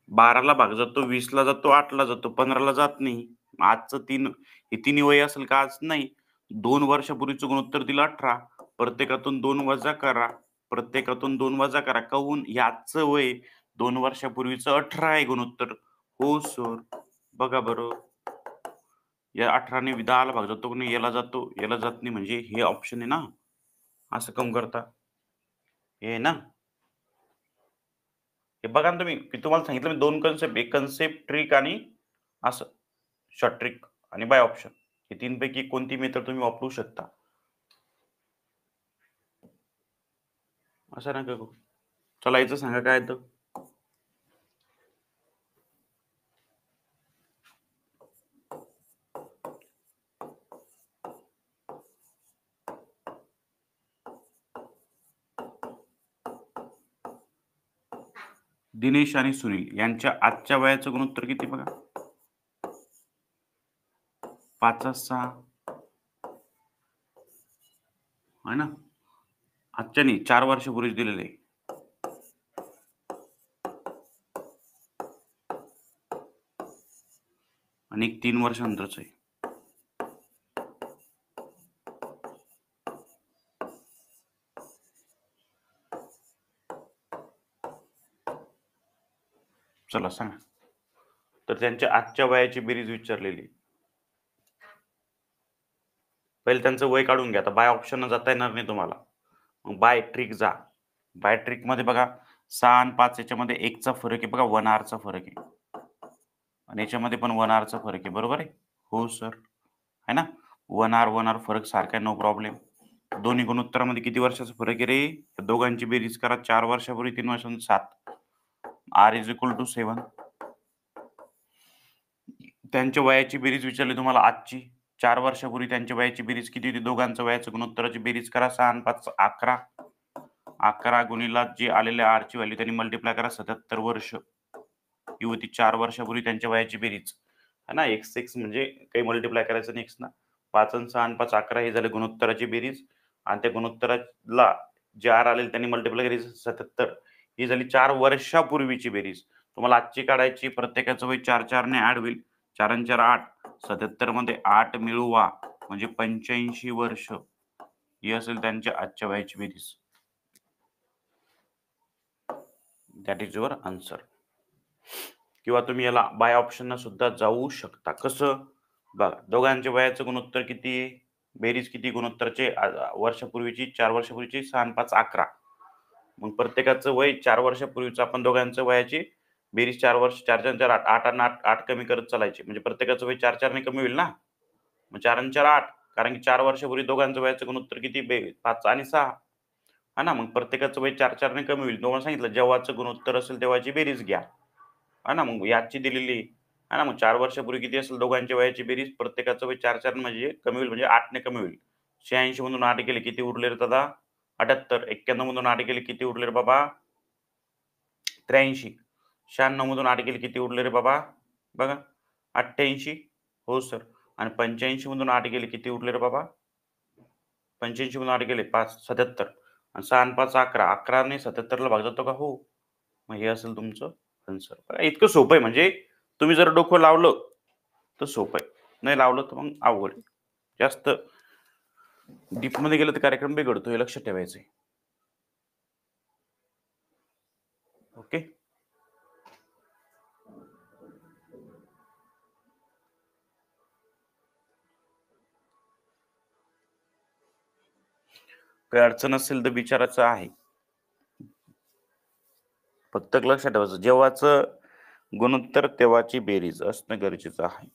12ला भाग जातो, 20ला जातो, 8ला जातो, 15ला जात नाही. आजचं 3 हे तिन्ही वय असेल का? आज नाही. 2 वर्षापूर्वीचं गुणोत्तर दिलं 18. प्रत्येकातून 2 वजा करा. प्रत्येकातून 2 वजा करा. काहून? याचं वय 2 वर्षापूर्वीचं 18 आहे गुणोत्तर. हो सर. बघा बरं. या 18ने 10ला भाग जातो की नाही? याला जातो, याला जात नाही म्हणजे हे ऑप्शन आहे ना. असं काहून करता? हे आहे ना. हे बघा ना तुम्ही, मी तुम्हाला सांगितलं मी 2 कन्सेप्ट, एक कन्सेप्ट ट्रिक आणि असं शॉर्ट ट्रिक आणि बाय ऑप्शन. हे 3 पैकी कोणती मेथड तुम्ही वापरू शकता. असं नका करू. चला याचं सांगा काय येतं? दिनेश आणि सुनील यांच्या आजच्या वयाचं गुणोत्तर किती बघा? 5/6 आहे ना. आजच्या नाही, 4 वर्षापूर्वीच दिलेलं आहे. आणि एक 3 वर्षानंतरचं आहे. चला सांगा. तर त्यांच्या आजच्या वयाची बेरीज विचारलेली. पहिले त्यांचं वय काढून घ्या. आता बाय ऑप्शननं जाता येणार नाही तुम्हाला. मग बाय ट्रिक जा. बाय ट्रिकमध्ये बघा 6 आणि 5 याच्यामध्ये 1 चा फरक आहे बघा, 1 आरचा फरक आहे. आणि याच्यामध्ये पण 1 आरचा फरक आहे. बरोबर आहे? हो सर. आहे ना? 1 आर फरक सारखा आहे, नो प्रॉब्लेम. दोन्ही गुणोत्तरामध्ये किती वर्षाचा फरक आहे रे? त्या दोघांची बेरीज करा. 4 वर्षापूर्वी, 3 वर्षांपूर्वी 7. R=7. त्यांच्या वयाची बेरीज विचारली तुम्हाला आजची. 4 वर्षापूर्वी त्यांच्या वयाची बेरीज किती होती? दोघांचं वयाचं गुणोत्तराची बेरीज करा. 6 आणि 5 11. 11 गुणिले जी आलेल्या आरची व्हॅल्यू त्यांनी मल्टिप्लाय करा. 77 वर्ष. ही होती 4 वर्षापूर्वी त्यांच्या वयाची बेरीज. है ना? x म्हणजे काही मल्टिप्लाय करायचं नाही x ना. 5 आणि 6 आणि 5 11 हे झाले गुणोत्तराची बेरीज आणि त्या गुणोत्तराला जे आर आलेले त्यांनी मल्टिप्लाय केली 77. ही झाली 4 वर्षापूर्वीची बेरीज. तुम्हाला आजची काढायची. प्रत्येकाचं वय 4 ने ॲड होईल. 4 आणि 4 8. 77 मध्ये 8 मिळवा म्हणजे 85 वर्ष. ही असेल त्यांच्या आजच्या वयाची बेरीज. That is your answer. किंवा तुम्ही याला बाय ऑप्शननं सुद्धा जाऊ शकता. कसं? बघा, दोघांच्या वयाचं गुणोत्तर किती आहे? बेरीज किती गुणोत्तराचे? वर्षापूर्वीची, 4 वर्षापूर्वीची, 6 आणि 5 11. मग प्रत्येकाचं वय 4 वर्षापूर्वीचं आपण दोघांच्या वयाची बेरीज 4 वर्ष, 4 4 4 8, 8 आणि 8, 8 कमी करत चालायचे. म्हणजे प्रत्येकाचं वय 4 ने कमी होईल ना. मग 4 आणि 4 8. कारण की 4 वर्षापूर्वी दोघांचं वयाचं गुणोत्तर किती? 5 आणि 6. हां ना. मग प्रत्येकाचं वय 4 ने कमी होईल. तुम्हाला सांगितलं जेव्हाचं गुणोत्तर असेल तेव्हाची बेरीज घ्या. हां ना. मग याची दिलेली आहे ना. मग 4 वर्षापूर्वी किती असेल दोघांच्या वयाची बेरीज? प्रत्येकाचं वय 4 म्हणजे कमी होईल म्हणजे 8 ने कमी होईल. 86 मधून 8 गेले किती उरले रे दादा? 78. 91 मधून 8 गेले किती उरले रे बाबा? 83. 96 मधून 8 गेले किती उरले रे बाबा? बघा 88. हो सर. आणि 85 मधून 8 गेले किती उरले रे बाबा? 85 मधून 8 गेले 5 77 आणि 6 आणि 5 11. 11 ने 77 ला भाग जातो का? हो. मग हे असेल तुमचं आन्सर. बघा इतकं सोपं आहे, म्हणजे तुम्ही जर डोकं लावलं तर सोपं आहे. नाही लावलं तर मग अवघड आहे. जास्त डीपमध्ये गेलं तर कार्यक्रम बिघडतो, हे लक्षात ठेवायचं आहे. ओके. काही अडचण असेल तर विचारायचं आहे. फक्त लक्षात ठेवायचं, जेव्हाचं गुणोत्तर तेव्हाची बेरीज असणं गरजेचं आहे.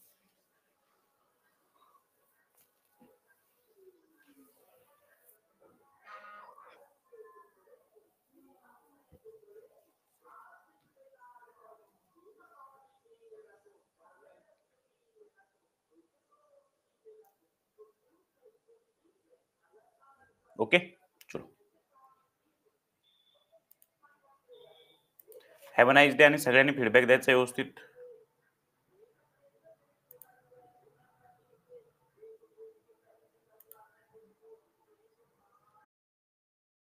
ओके, चलो. हॅव अ नाईस डे आणि सगळ्यांनी फीडबॅक द्यायचा व्यवस्थित.